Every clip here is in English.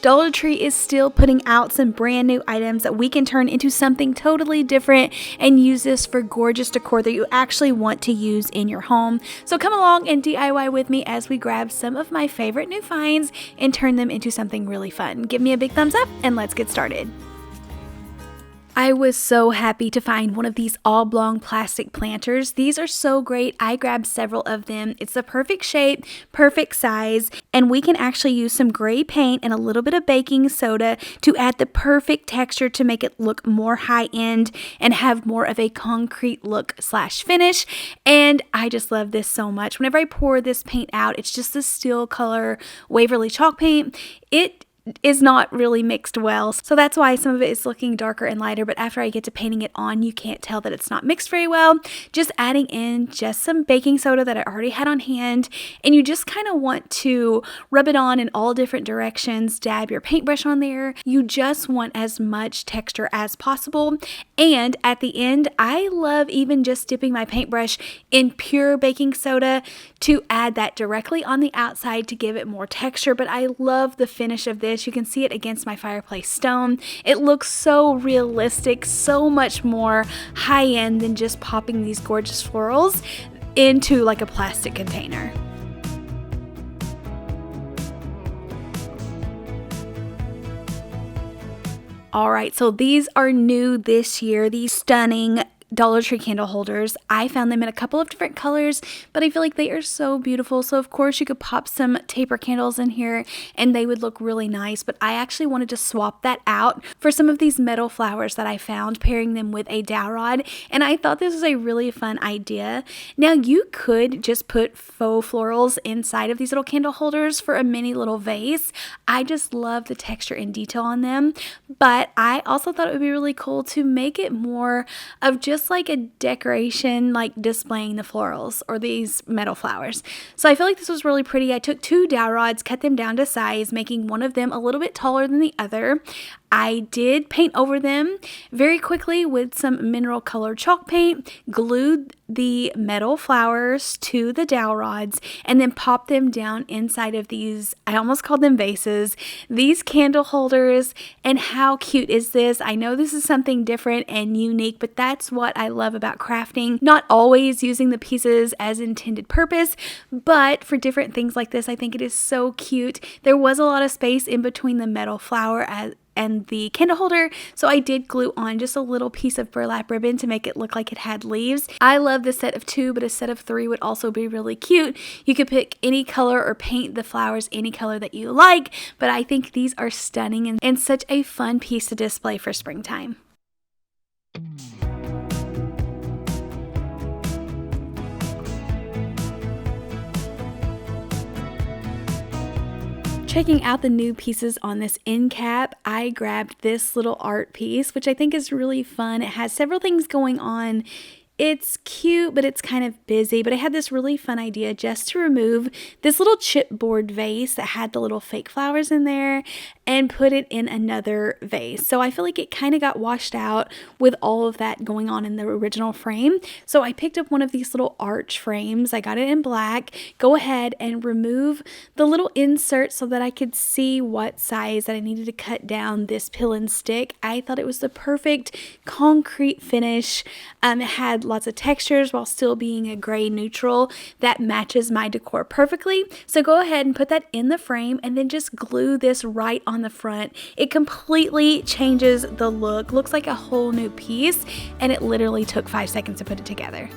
Dollar Tree is still putting out some brand new items that we can turn into something totally different and use this for gorgeous decor that you actually want to use in your home. So come along and DIY with me as we grab some of my favorite new finds and turn them into something really fun. Give me a big thumbs up and let's get started. I was so happy to find one of these oblong plastic planters. These are so great. I grabbed several of them. It's the perfect shape, perfect size, and we can actually use some gray paint and a little bit of baking soda to add the perfect texture to make it look more high-end and have more of a concrete look slash finish. And I just love this so much. Whenever I pour this paint out, it's just a steel color Waverly chalk paint. It is not really mixed well, so that's why some of it is looking darker and lighter, but after I get to painting it on, you can't tell that it's not mixed very well. Just adding in just some baking soda that I already had on hand, and you just kind of want to rub it on in all different directions, dab your paintbrush on there. You just want as much texture as possible, and at the end, I love even just dipping my paintbrush in pure baking soda to add that directly on the outside to give it more texture, but I love the finish of this. You can see it against my fireplace stone. It looks so realistic, so much more high-end than just popping these gorgeous florals into like a plastic container. All right, so these are new this year, these stunning Dollar Tree candle holders. I found them in a couple of different colors, but I feel like they are so beautiful. So of course you could pop some taper candles in here and they would look really nice, but I actually wanted to swap that out for some of these metal flowers that I found, pairing them with a dowel rod, and I thought this was a really fun idea. Now you could just put faux florals inside of these little candle holders for a mini little vase. I just love the texture and detail on them, but I also thought it would be really cool to make it more of just like a decoration, like displaying the florals or these metal flowers. So I feel like this was really pretty. I took 2 dowel rods, cut them down to size, making one of them a little bit taller than the other. I did paint over them very quickly with some mineral colored chalk paint, glued the metal flowers to the dowel rods, and then popped them down inside of these, I almost called them vases, these candle holders. And how cute is this? I know this is something different and unique, but that's what I love about crafting. Not always using the pieces as intended purpose, but for different things like this, I think it is so cute. There was a lot of space in between the metal flower and the candle holder, so I did glue on just a little piece of burlap ribbon to make it look like it had leaves. I love the set of 2, but a set of 3 would also be really cute. You could pick any color or paint the flowers any color that you like, but I think these are stunning and such a fun piece to display for springtime. Checking out the new pieces on this end cap, I grabbed this little art piece, which I think is really fun. It has several things going on. It's cute, but it's kind of busy, but I had this really fun idea just to remove this little chipboard vase that had the little fake flowers in there and put it in another vase. So I feel like it kind of got washed out with all of that going on in the original frame. So I picked up one of these little arch frames. I got it in black. Go ahead and remove the little insert so that I could see what size that I needed to cut down this pill and stick. I thought it was the perfect concrete finish. It had lots of textures while still being a gray neutral that matches my decor perfectly. So go ahead and put that in the frame and then just glue this right on the front. It completely changes the look. Looks like a whole new piece, and it literally took 5 seconds to put it together.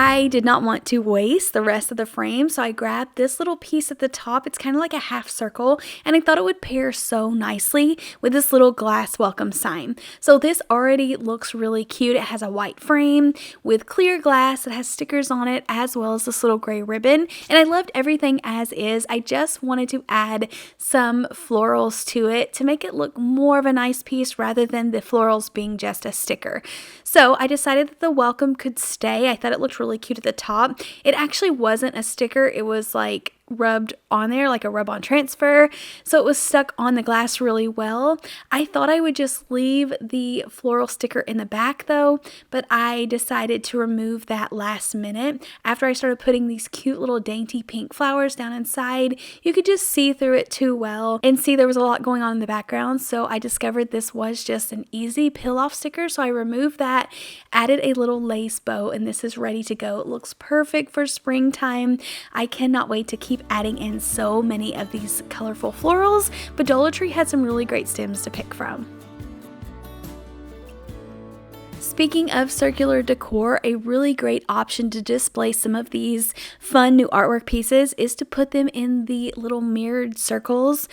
I did not want to waste the rest of the frame, so I grabbed this little piece at the top. It's kind of like a half circle, and I thought it would pair so nicely with this little glass welcome sign. So this already looks really cute. It has a white frame with clear glass. It has stickers on it as well as this little gray ribbon, and I loved everything as is. I just wanted to add some florals to it to make it look more of a nice piece rather than the florals being just a sticker. So I decided that the welcome could stay. I thought it looked really cute at the top. It actually wasn't a sticker. It was like rubbed on there, like a rub-on transfer, so it was stuck on the glass really well. I thought I would just leave the floral sticker in the back though, but I decided to remove that last minute. After I started putting these cute little dainty pink flowers down inside, you could just see through it too well and see there was a lot going on in the background, so I discovered this was just an easy peel-off sticker, so I removed that, added a little lace bow, and this is ready to go. It looks perfect for springtime. I cannot wait to keep adding in so many of these colorful florals, but Dollar Tree had some really great stems to pick from. Speaking of circular decor, a really great option to display some of these fun new artwork pieces is to put them in the little mirrored circles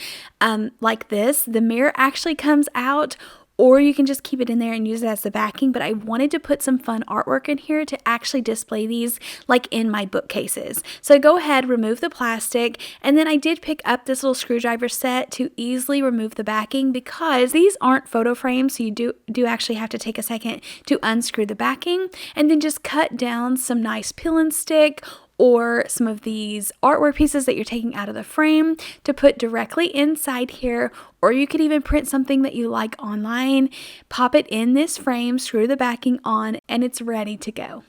like this. The mirror actually comes out, or you can just keep it in there and use it as the backing, but I wanted to put some fun artwork in here to actually display these like in my bookcases. So go ahead, remove the plastic, and then I did pick up this little screwdriver set to easily remove the backing because these aren't photo frames, so you do actually have to take a second to unscrew the backing, and then just cut down some nice peel and stick or some of these artwork pieces that you're taking out of the frame to put directly inside here, or you could even print something that you like online, pop it in this frame, screw the backing on, and it's ready to go.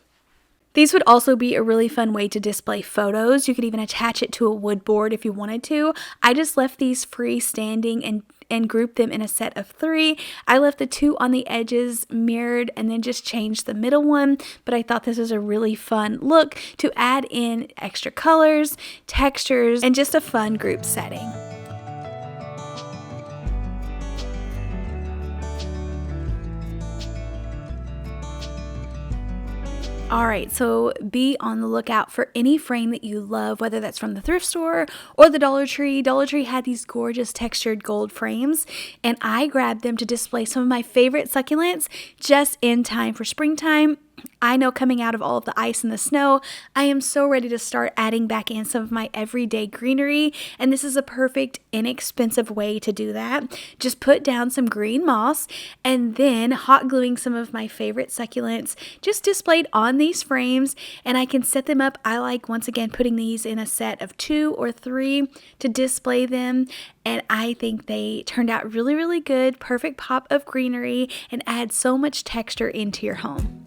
These would also be a really fun way to display photos. You could even attach it to a wood board if you wanted to. I just left these freestanding and grouped them in a set of 3. I left the 2 on the edges mirrored and then just changed the middle one, but I thought this was a really fun look to add in extra colors, textures, and just a fun group setting. Alright, so be on the lookout for any frame that you love, whether that's from the thrift store or the Dollar Tree. Dollar Tree had these gorgeous textured gold frames, and I grabbed them to display some of my favorite succulents just in time for springtime. I know coming out of all of the ice and the snow, I am so ready to start adding back in some of my everyday greenery, and this is a perfect, inexpensive way to do that. Just put down some green moss and then hot gluing some of my favorite succulents just displayed on these frames, and I can set them up. I like, once again, putting these in a set of 2 or 3 to display them, and I think they turned out really, really good. Perfect pop of greenery and add so much texture into your home.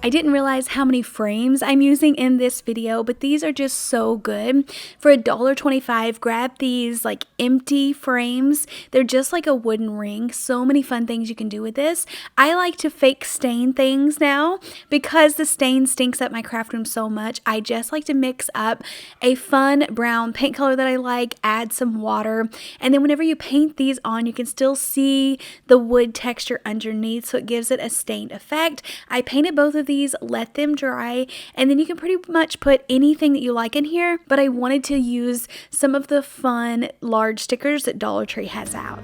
I didn't realize how many frames I'm using in this video, but these are just so good. For $1.25, grab these like empty frames. They're just like a wooden ring. So many fun things you can do with this. I like to fake stain things now because the stain stinks up my craft room so much. I just like to mix up a fun brown paint color that I like, add some water, and then whenever you paint these on, you can still see the wood texture underneath, so it gives it a stained effect. I painted both of these, let them dry, and then you can pretty much put anything that you like in here, but I wanted to use some of the fun large stickers that Dollar Tree has out.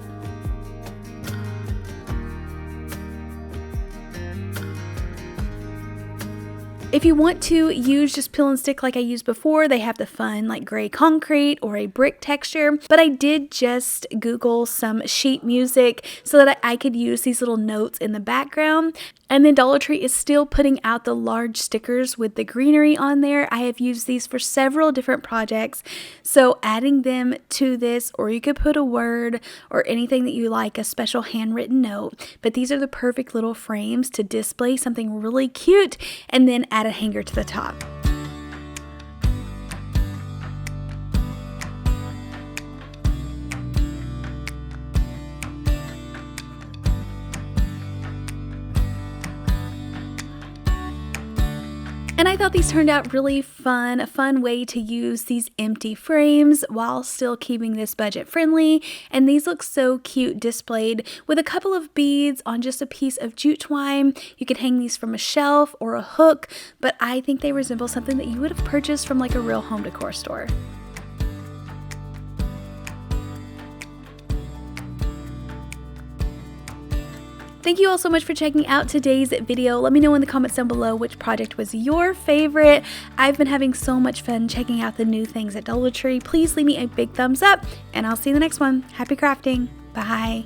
If you want to use just peel and stick like I used before, they have the fun like gray concrete or a brick texture, but I did just Google some sheet music so that I could use these little notes in the background. And then Dollar Tree is still putting out the large stickers with the greenery on there. I have used these for several different projects, so adding them to this, or you could put a word or anything that you like, a special handwritten note, but these are the perfect little frames to display something really cute and then add a hanger to the top. And I thought these turned out really fun, a fun way to use these empty frames while still keeping this budget friendly. And these look so cute displayed with a couple of beads on just a piece of jute twine. You could hang these from a shelf or a hook, but I think they resemble something that you would have purchased from like a real home decor store. Thank you all so much for checking out today's video. Let me know in the comments down below which project was your favorite. I've been having so much fun checking out the new things at Dollar Tree. Please leave me a big thumbs up, and I'll see you in the next one. Happy crafting. Bye.